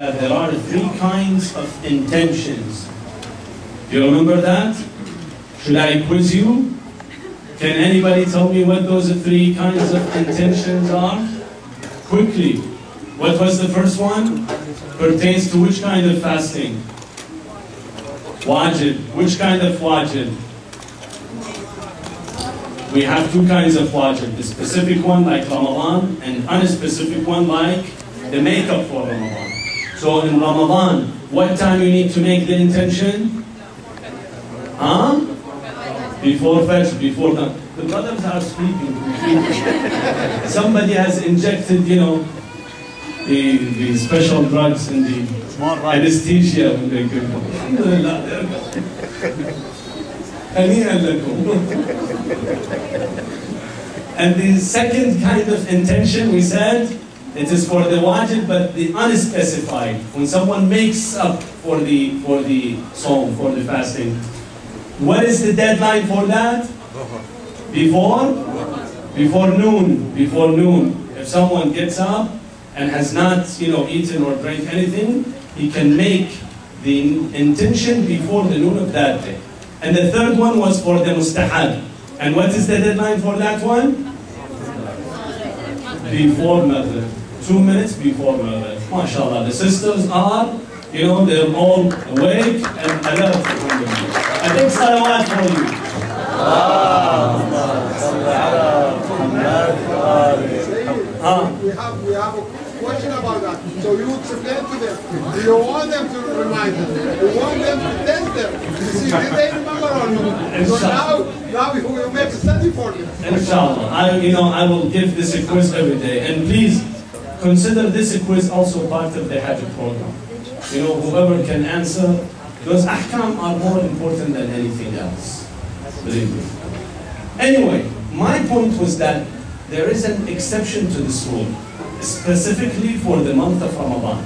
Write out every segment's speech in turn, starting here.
There are three kinds of intentions. Do you remember that? Should I quiz you? Can anybody tell me what those three kinds of intentions are? Quickly. What was the first one? Pertains to which kind of fasting? Wajib. Which kind of wajib? We have two kinds of wajib. The specific one like Ramadan and unspecific one like the makeup for Ramadan. So in Ramadan, what time you need to make the intention? Huh? Before Fajr, before dawn. The brothers are sleeping. Somebody has injected, you know, the special drugs and the anesthesia when they go. Alhamdulillah, there you go. And the second kind of intention, we said, it is for the wajib, but the unspecified. When someone makes up for the sawm, for the fasting, what is the deadline for that? Before noon. Before noon. If someone gets up and has not, you know, eaten or drank anything, he can make the intention before the noon of that day. And the third one was for the mustahab. And what is the deadline for that one? Before Maghrib. 2 minutes before Maghrib. MashaAllah. The sisters are, you know, they're all awake and alert. I think salawat for you. We have a question about that. So you would explain to them. Do you want them to remind them? You want them to test them? See, did they remember or not? So now we will make a study for them. Inshallah. I will give this a quiz every day. And please consider this a quiz also part of the Hajj program. You know, whoever can answer, those ahkam are more important than anything else. Believe me. Anyway, my point was that there is an exception to this rule, specifically for the month of Ramadan.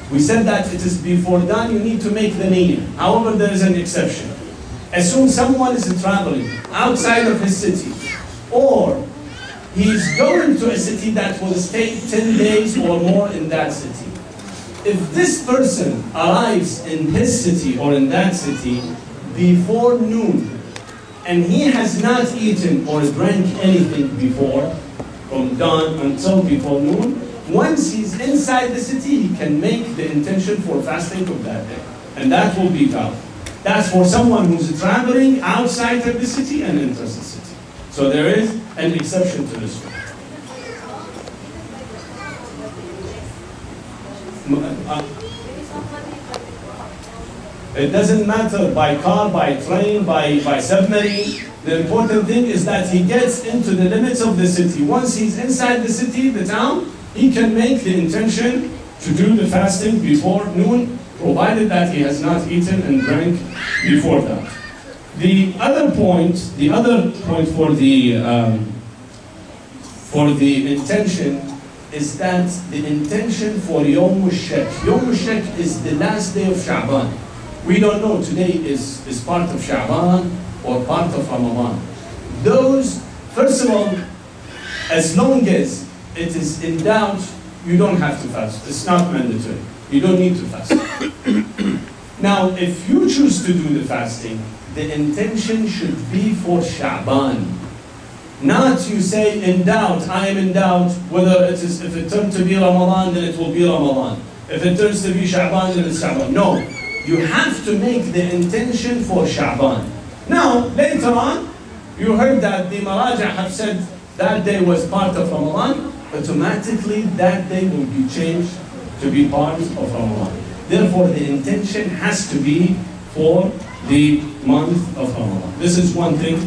We said that it is before dawn, you need to make the niyyah. However, there is an exception. Assume someone is traveling outside of his city, or he's going to a city that will stay 10 days or more in that city. If this person arrives in his city or in that city before noon, and he has not eaten or drank anything before, from dawn until before noon, once he's inside the city, he can make the intention for fasting of that day. And that will be valid. That's for someone who's traveling outside of the city and enters the city. So there is an exception to this rule. It doesn't matter by car, by train, by submarine. The important thing is that he gets into the limits of the city. Once he's inside the city, the town, he can make the intention to do the fasting before noon, provided that he has not eaten and drank before that. The other point for the intention is that the intention for Yawm al-Shak. Yawm al-Shak is the last day of Sha'ban. We don't know today is part of Sha'ban or part of Ramadan. Those, first of all, as long as it is in doubt, you don't have to fast. It's not mandatory. You don't need to fast. Now, if you choose to do the fasting, the intention should be for Sha'ban. Not you say in doubt, I am in doubt whether it is, if it turns to be Ramadan, then it will be Ramadan. If it turns to be Sha'ban, then it's Sha'ban. No, you have to make the intention for Sha'ban. Now, later on, you heard that the Maraja have said that day was part of Ramadan, automatically that day will be changed to be part of Ramadan. Therefore, the intention has to be for the month of Ramadan. This is one thing.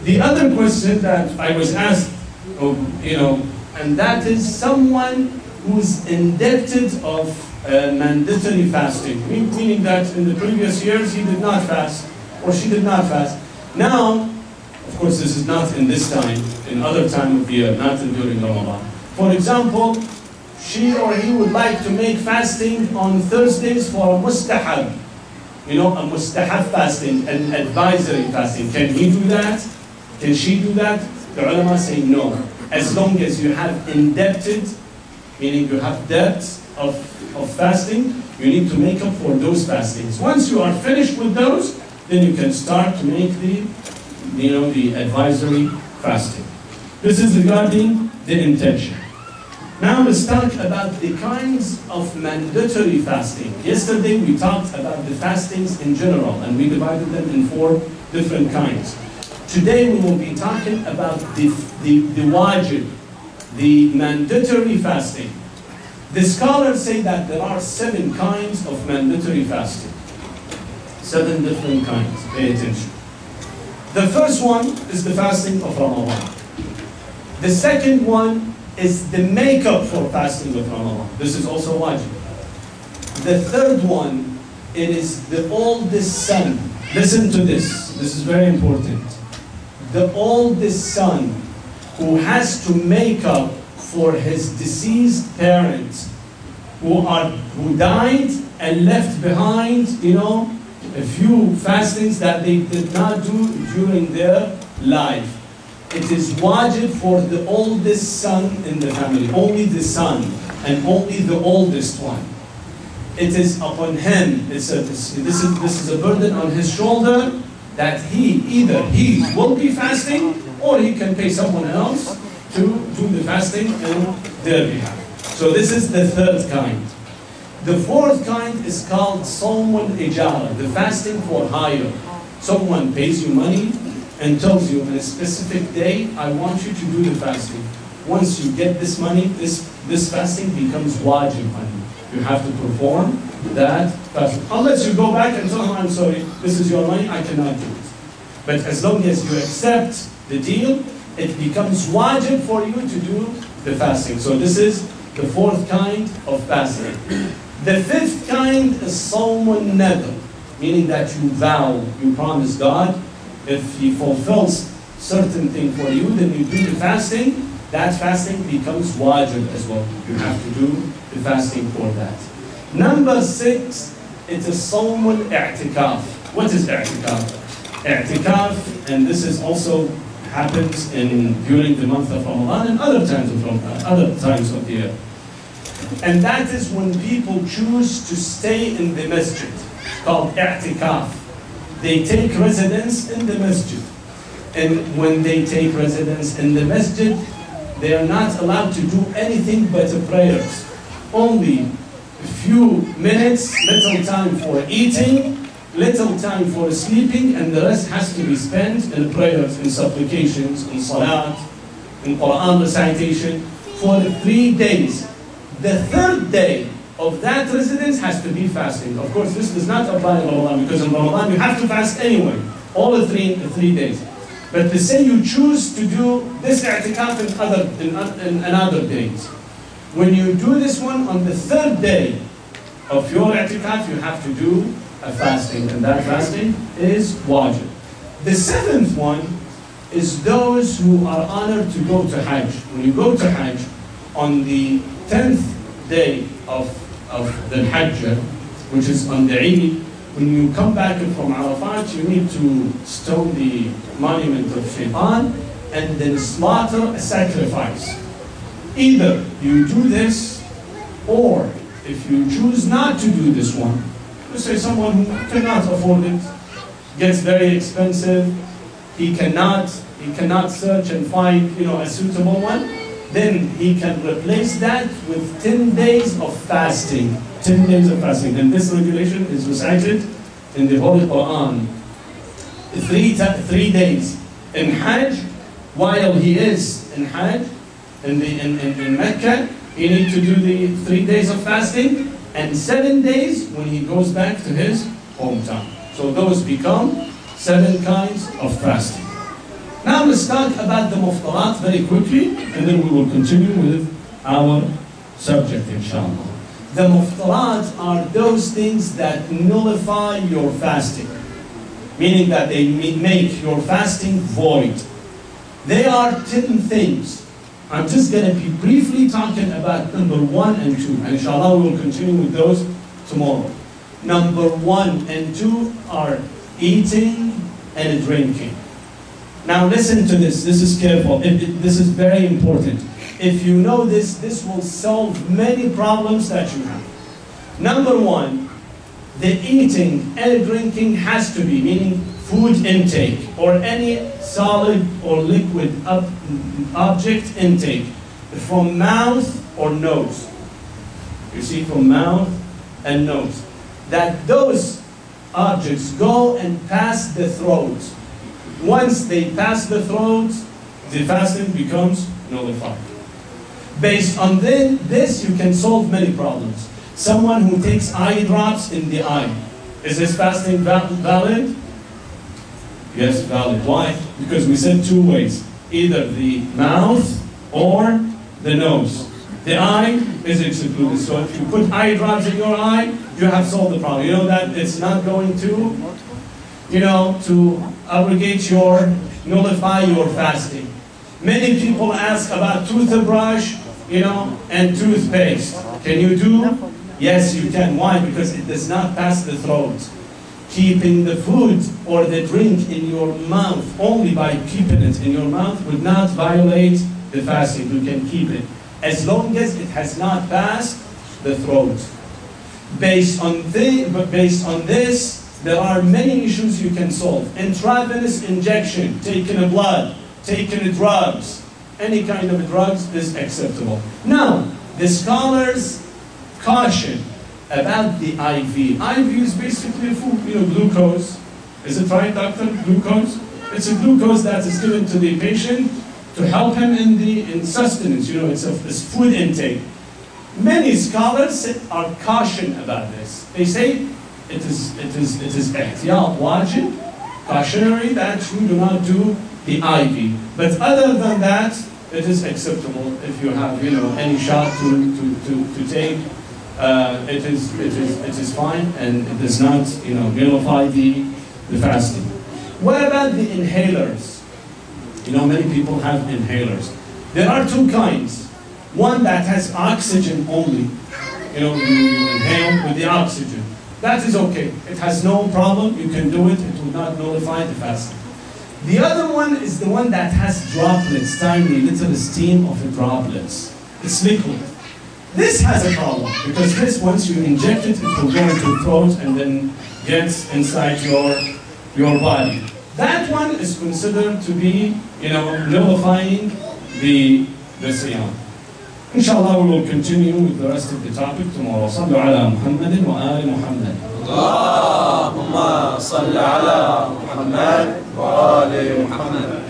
The other question that I was asked, and that is someone who's indebted of mandatory fasting, meaning that in the previous years he did not fast, or she did not fast. Now, of course, this is not in this time, in other time of the year, not during Ramadan. For example, she or he would like to make fasting on Thursdays for a mustahab. You know, a mustahab fasting, an advisory fasting. Can he do that? Can she do that? The ulama say no. As long as you have indebted, meaning you have debt, of fasting, you need to make up for those fastings. Once you are finished with those, then you can start to make the advisory fasting. This is regarding the intention. Now let's talk about the kinds of mandatory fasting. Yesterday we talked about the fastings in general, and we divided them in 4 different kinds. Today we will be talking about the wajib, the mandatory fasting. The scholars say that there are 7 kinds of mandatory fasting. 7 different kinds. Pay attention. The first one is the fasting of Ramadan. The second one is the makeup for fasting of Ramadan. This is also wajib. The third one, it is the oldest son. Listen to this. This is very important. The oldest son who has to make up for his deceased parents who died and left behind, a few fastings that they did not do during their life. It is wajib for the oldest son in the family, only the son, and only the oldest one. It is upon him. This is a burden on his shoulder that either he will be fasting or he can pay someone else to do the fasting in their behalf. So this is the third kind. The fourth kind is called Sawmul Ijara, the fasting for hire. Someone pays you money and tells you on a specific day, I want you to do the fasting. Once you get this money, this fasting becomes wajib on you. You have to perform that fasting. Unless you go back and tell him, I'm sorry, this is your money, I cannot do it. But as long as you accept the deal, it becomes wajib for you to do the fasting. So this is the fourth kind of fasting. The fifth kind is Sawmun Nadr, meaning that you vow, you promise God, if He fulfills certain thing for you, then you do the fasting. That fasting becomes wajib as well. You have to do the fasting for that. Number 6, it is Sawmul I'tikaf. What is I'tikaf? I'tikaf, and this is also happens during the month of Ramadan and other times of the year. And that is when people choose to stay in the masjid, called i'tikaf. They take residence in the masjid. And when they take residence in the masjid, they are not allowed to do anything but prayers. Only a few minutes, little time for eating, little time for sleeping, and the rest has to be spent in prayers, in supplications, in salat, in Quran recitation for 3 days. The third day of that residence has to be fasting. Of course, this does not apply in Ramadan, because in Ramadan you have to fast anyway, all the three days. But to say you choose to do this i'tikaf in other days, when you do this one on the third day of your i'tikaf, you have to do a fasting, and that fasting is wajib. The seventh one is those who are honored to go to Hajj. When you go to Hajj, on the 10th day of the Hajj, which is on the Eid, when you come back from Arafat, you need to stone the monument of Shaitan and then slaughter a sacrifice. Either you do this, or if you choose not to do this one, let's say someone who cannot afford it, gets very expensive, he cannot search and find a suitable one, then he can replace that with 10 days of fasting. 10 days of fasting. And this regulation is recited in the Holy Quran. 3 days in Hajj, while he is in Hajj, in Mecca, he needs to do the 3 days of fasting, and 7 days when he goes back to his hometown. So those become 7 kinds of fasting. Now let's talk about the muftarat very quickly, and then we will continue with our subject, inshallah. The muftarat are those things that nullify your fasting, meaning that they make your fasting void. They are 10 things. I'm just going to be briefly talking about number 1 and 2, and inshallah we will continue with those tomorrow. Number 1 and 2 are eating and drinking. Now listen to this. This is careful. This is very important. If you know this, this will solve many problems that you have. Number one, the eating and drinking has to be, meaning food intake or any solid or liquid object intake from mouth or nose. You see, from mouth and nose. That those objects go and pass the throat. Once they pass the throat, the fasting becomes nullified. Based on this, you can solve many problems. Someone who takes eye drops in the eye, is his fasting valid? Yes, valid. Why? Because we said two ways, either the mouth or the nose. The eye is excluded. So if you put eye drops in your eye, you have solved the problem. You know that it's not going to, to abrogate nullify your fasting. Many people ask about toothbrush, and toothpaste. Can you do? Yes, you can. Why? Because it does not pass the throat. Keeping the food or the drink in your mouth, only by keeping it in your mouth, would not violate the fasting. You can keep it, as long as it has not passed the throat. Based on this, there are many issues you can solve. Intravenous injection, taking a blood, taking drugs, any kind of drugs is acceptable. Now, the scholars caution about the IV. IV is basically food, glucose. Is it right, doctor? Glucose? It's a glucose that is given to the patient to help him in sustenance. It's food intake. Many scholars are cautioned about this. They say it is ihtiyat wajib, cautionary, that you do not do the IV. But other than that, it is acceptable if you have any shot to take. It is fine, and it does not nullify the fasting. What about the inhalers? Many people have inhalers. There are two kinds. One that has oxygen only. You inhale with the oxygen. That is okay. It has no problem. You can do it. It will not nullify the fasting. The other one is the one that has droplets, tiny little steam of the droplets. It's liquid. This has a problem, because this, once you inject it, it will go into the throat and then gets inside your body. That one is considered to be, nullifying the siyam. Inshallah, we will continue with the rest of the topic tomorrow. Sallu ala Muhammadin wa ali Muhammad. Allahumma salli ala Muhammad wa ali Muhammad.